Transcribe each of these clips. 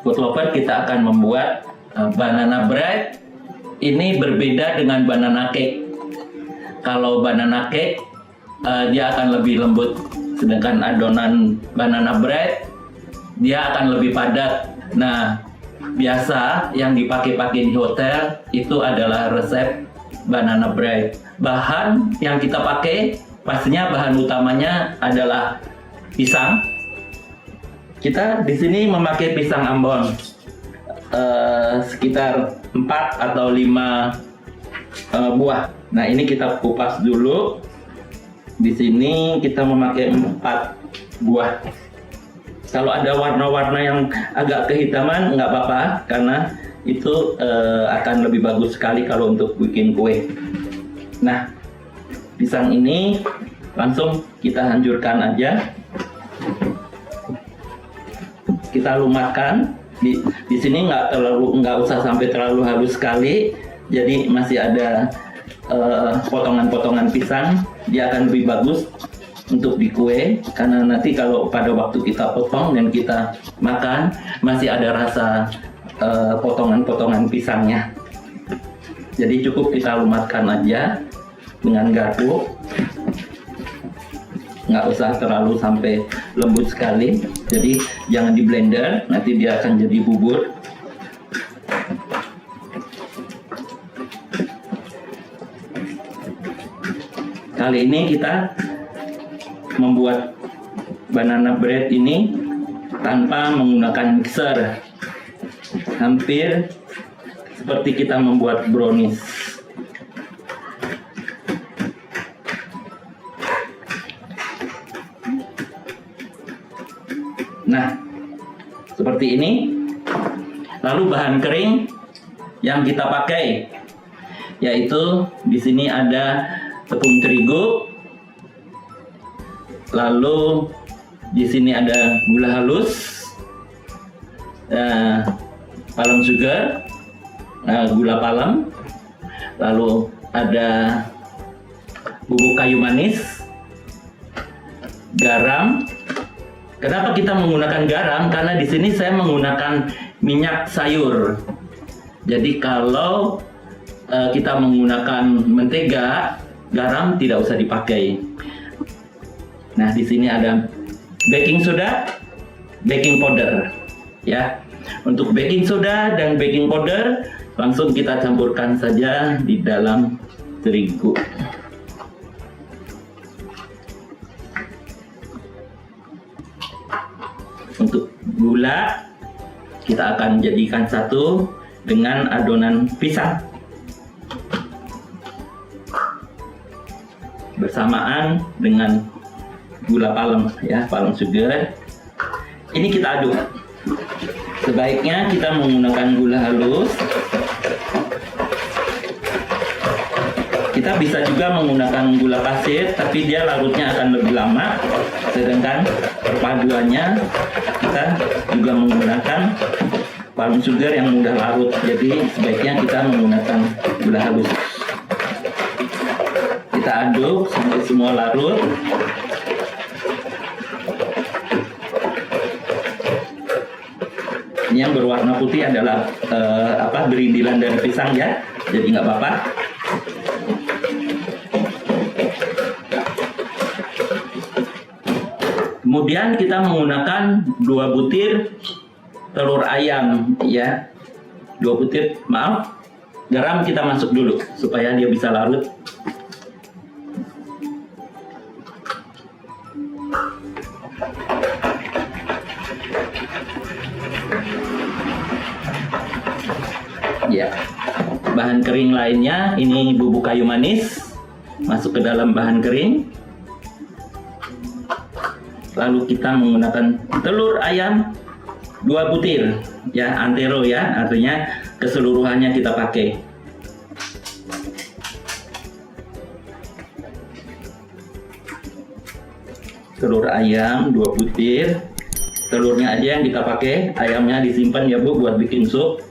food lover, kita akan membuat banana bread. Ini berbeda dengan banana cake. Kalau banana cake dia akan lebih lembut, sedangkan adonan banana bread dia akan lebih padat. Nah, biasa yang dipakai di hotel itu adalah resep banana bread. Bahan yang kita pakai pastinya bahan utamanya adalah pisang. Kita di sini memakai pisang Ambon sekitar 4 atau 5 buah. Nah, ini kita kupas dulu. Di sini kita memakai 4 buah. Kalau ada warna-warna yang agak kehitaman nggak apa-apa, karena itu akan lebih bagus sekali kalau untuk bikin kue. Nah, pisang ini langsung kita hancurkan aja. Kita lumatkan. Di sini nggak usah sampai terlalu halus sekali. Jadi masih ada potongan-potongan pisang. Dia akan lebih bagus untuk di kue, karena nanti kalau pada waktu kita potong dan kita makan masih ada rasa potongan-potongan pisangnya. Jadi cukup kita lumatkan aja dengan garpu, nggak usah terlalu sampai lembut sekali. Jadi jangan di blender, nanti dia akan jadi bubur. Kali ini kita membuat banana bread ini tanpa menggunakan mixer, hampir seperti kita membuat brownies. Nah, seperti ini. Lalu bahan kering yang kita pakai yaitu di sini ada tepung terigu. Lalu di sini ada gula halus, palem sugar, gula palem. Lalu ada bubuk kayu manis, garam. Kenapa kita menggunakan garam? Karena di sini saya menggunakan minyak sayur. Jadi kalau kita menggunakan mentega, garam tidak usah dipakai. Nah, di sini ada baking soda, baking powder, ya. Untuk baking soda dan baking powder langsung kita campurkan saja di dalam terigu. Untuk gula kita akan jadikan satu dengan adonan pisang bersamaan dengan gula palem, ya, palem sugar. Ini kita aduk. Sebaiknya kita menggunakan gula halus. Kita bisa juga menggunakan gula pasir, tapi dia larutnya akan lebih lama. Sedangkan perpaduannya kita juga menggunakan palem sugar yang mudah larut. Jadi sebaiknya kita menggunakan gula halus. Kita aduk sampai semua larut. Ini yang berwarna putih adalah berindilan dari pisang, ya. Jadi nggak apa-apa. Kemudian kita menggunakan 2 butir telur ayam, ya. 2 butir, maaf. Garam kita masuk dulu supaya dia bisa larut. Ya. Bahan kering lainnya ini bubuk kayu manis masuk ke dalam bahan kering. Lalu kita menggunakan telur ayam 2 butir, ya, antero, ya, artinya keseluruhannya kita pakai. Telur ayam 2 butir. Telurnya aja yang kita pakai, ayamnya disimpan, ya Bu, buat bikin sup.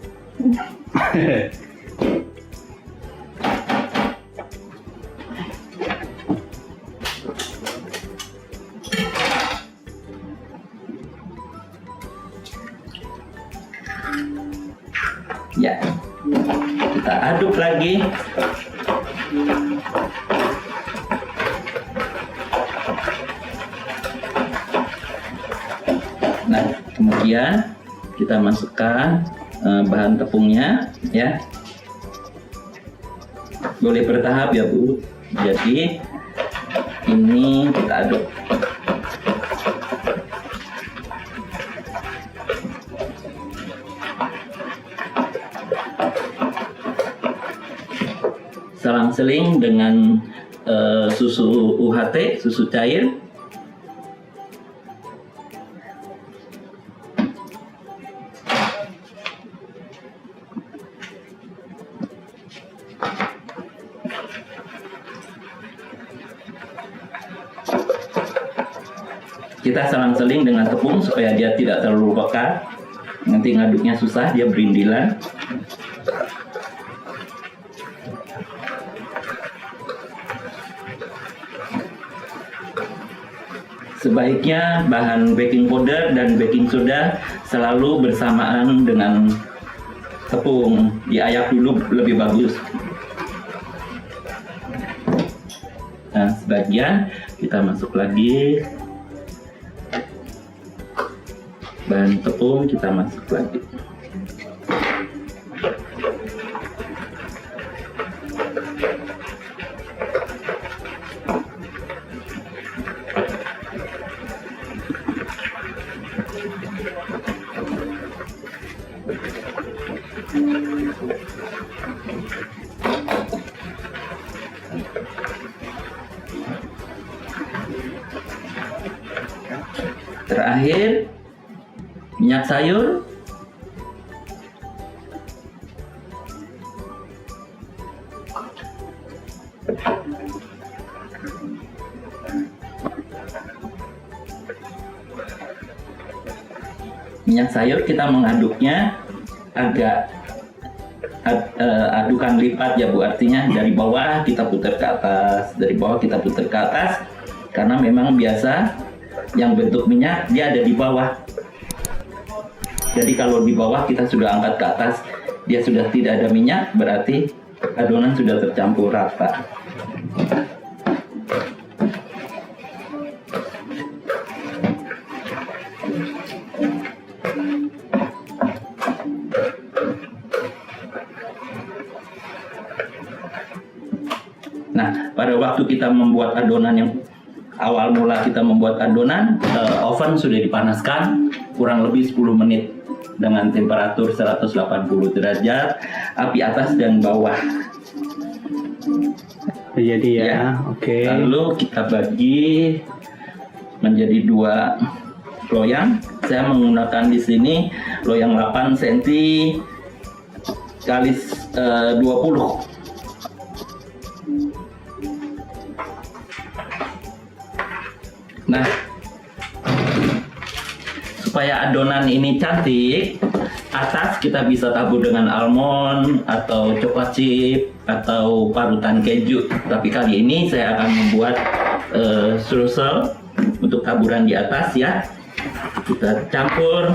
kita aduk lagi. Nah, kemudian kita masukkan bahan tepungnya ya. Boleh bertahap ya Bu. Jadi ini kita aduk. Selang-seling dengan susu UHT, susu cair. Kita selang-seling dengan tepung supaya dia tidak terlalu pekat. Nanti ngaduknya susah, dia berindilan. Sebaiknya bahan baking powder dan baking soda selalu bersamaan dengan tepung. Diayak dulu lebih bagus. Nah, sebagian kita masuk lagi. Bahan tepung kita masuk lagi. Terakhir, minyak sayur. Minyak sayur kita mengaduknya agak adukan lipat ya Bu, artinya dari bawah kita putar ke atas, dari bawah kita putar ke atas, karena memang biasa yang bentuk minyak dia ada di bawah. Jadi kalau di bawah kita sudah angkat ke atas, dia sudah tidak ada minyak, berarti adonan sudah tercampur rata. Nah, pada waktu kita membuat adonan yang awal mula kita membuat adonan, oven sudah dipanaskan kurang lebih 10 menit dengan temperatur 180 derajat, api atas dan bawah. Jadi ya. Oke. Lalu kita bagi menjadi 2 loyang. Saya menggunakan di sini loyang 8 cm kali 20. Nah, supaya adonan ini cantik, atas kita bisa tabur dengan almond atau coklat chip atau parutan keju. Tapi kali ini saya akan membuat streusel untuk taburan di atas ya. Kita campur.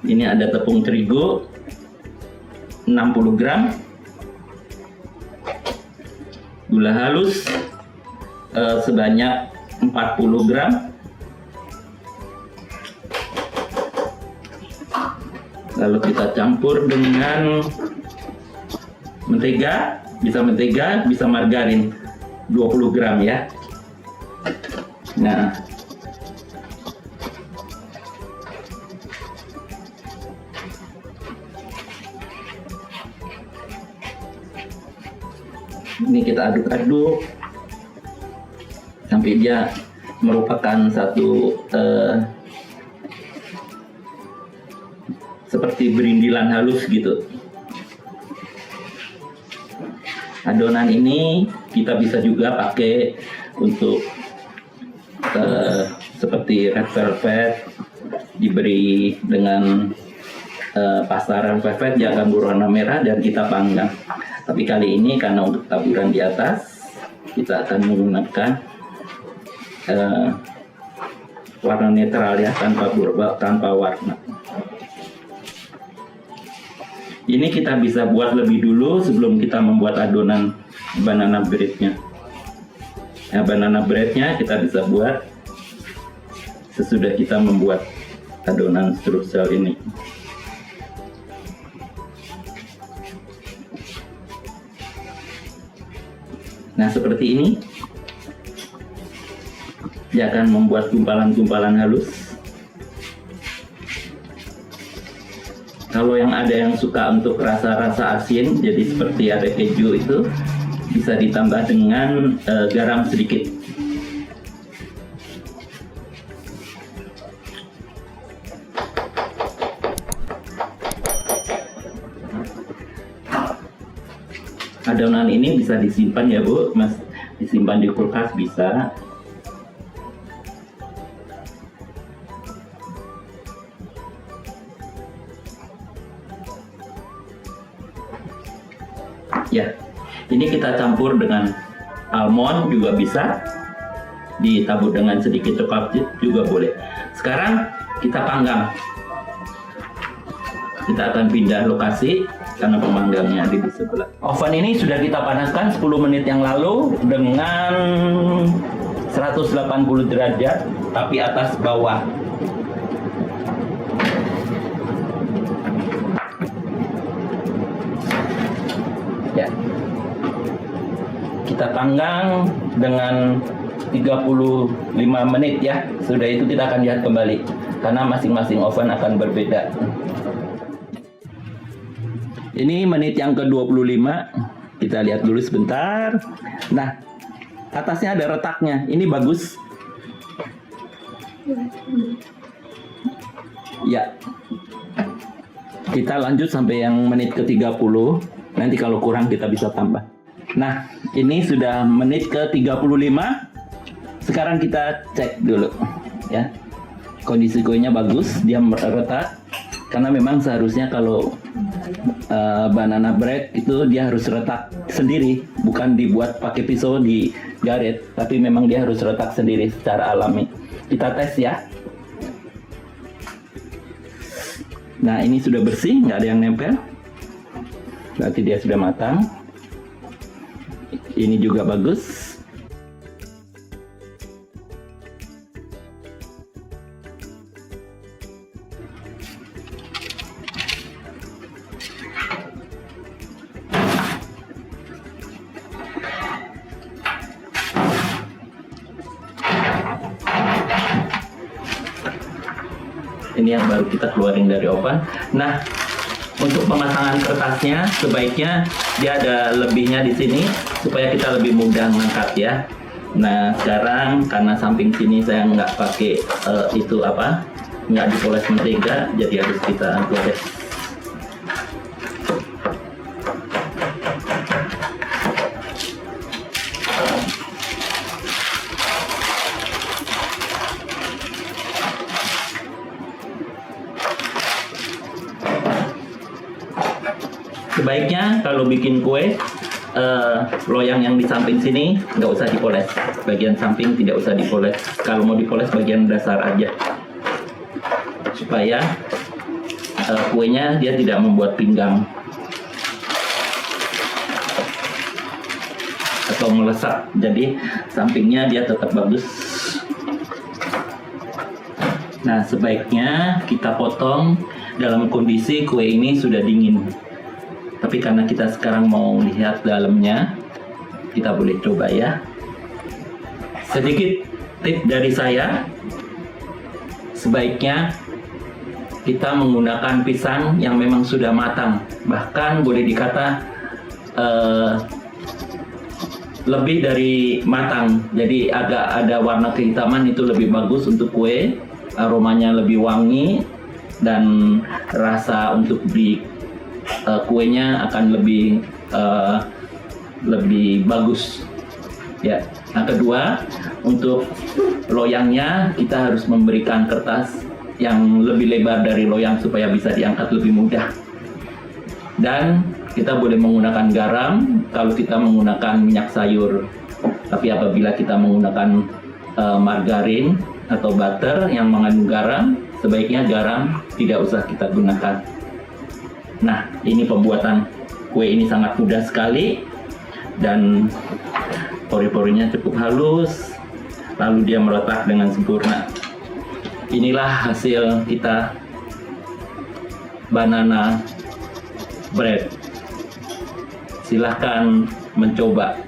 Ini ada tepung terigu 60 gram, gula halus sebanyak 40 gram, lalu kita campur dengan mentega, bisa margarin 20 gram ya. Nah, ini kita aduk-aduk sampai dia merupakan satu seperti berindilan halus gitu. Adonan ini kita bisa juga pakai untuk seperti red velvet, diberi dengan pasaran velvet jangan berwarna merah dan kita panggang. Tapi kali ini karena untuk taburan di atas kita akan menggunakan warna netral ya, tanpa warna. Ini kita bisa buat lebih dulu sebelum kita membuat adonan banana breadnya. Nah, banana breadnya kita bisa buat sesudah kita membuat adonan strudel ini. Nah, seperti ini. Dia akan membuat gumpalan-gumpalan halus. Kalau yang ada yang suka untuk rasa-rasa asin, jadi seperti ada keju itu, bisa ditambah dengan garam sedikit. Adonan ini bisa disimpan ya Bu, Mas, disimpan di kulkas bisa. Ya, ini kita campur dengan almond juga bisa, ditabur dengan sedikit coklat juga boleh. Sekarang kita panggang. Kita akan pindah lokasi karena pemanggangnya ada di sebelah. Oven ini sudah kita panaskan 10 menit yang lalu dengan 180 derajat, tapi atas bawah. Ya. Kita panggang dengan 35 menit ya. Sudah itu kita akan lihat kembali karena masing-masing oven akan berbeda. Ini menit yang ke-25. Kita lihat dulu sebentar. Nah, atasnya ada retaknya. Ini bagus. Ya. Kita lanjut sampai yang menit ke-30. Nanti kalau kurang kita bisa tambah. Nah, ini sudah menit ke-35. Sekarang kita cek dulu ya. Kondisi kuenya bagus, dia retak. Karena memang seharusnya kalau banana bread itu dia harus retak sendiri, bukan dibuat pakai pisau digaret, tapi memang dia harus retak sendiri secara alami. Kita tes ya. Nah, ini sudah bersih, nggak ada yang nempel. Berarti dia sudah matang. Ini juga bagus. Ini yang baru kita keluarin dari oven. Nah, untuk pemasangan kertasnya sebaiknya dia ada lebihnya di sini supaya kita lebih mudah mengangkat ya. Nah, sekarang karena samping sini saya nggak pakai nggak dipoles mentega, jadi harus kita gores. Sebaiknya kalau bikin kue, loyang yang di samping sini nggak usah dipoles, bagian samping tidak usah dipoles. Kalau mau dipoles bagian dasar aja, supaya kuenya dia tidak membuat pinggang atau melesat. Jadi sampingnya dia tetap bagus. Nah, sebaiknya kita potong dalam kondisi kue ini sudah dingin. Tapi karena kita sekarang mau lihat dalamnya, kita boleh coba ya. Sedikit tip dari saya, sebaiknya kita menggunakan pisang yang memang sudah matang. Bahkan boleh dikata lebih dari matang. Jadi agak ada warna kehitaman, itu lebih bagus untuk kue. Aromanya lebih wangi dan rasa untuk di kuenya akan lebih bagus ya. Nah, kedua, untuk loyangnya kita harus memberikan kertas yang lebih lebar dari loyang supaya bisa diangkat lebih mudah. Dan kita boleh menggunakan garam kalau kita menggunakan minyak sayur. Tapi apabila kita menggunakan margarin atau butter yang mengandung garam, sebaiknya garam tidak usah kita gunakan. Nah, ini pembuatan kue ini sangat mudah sekali dan pori-porinya cukup halus, lalu dia meretak dengan sempurna. Inilah hasil kita banana bread. Silahkan mencoba.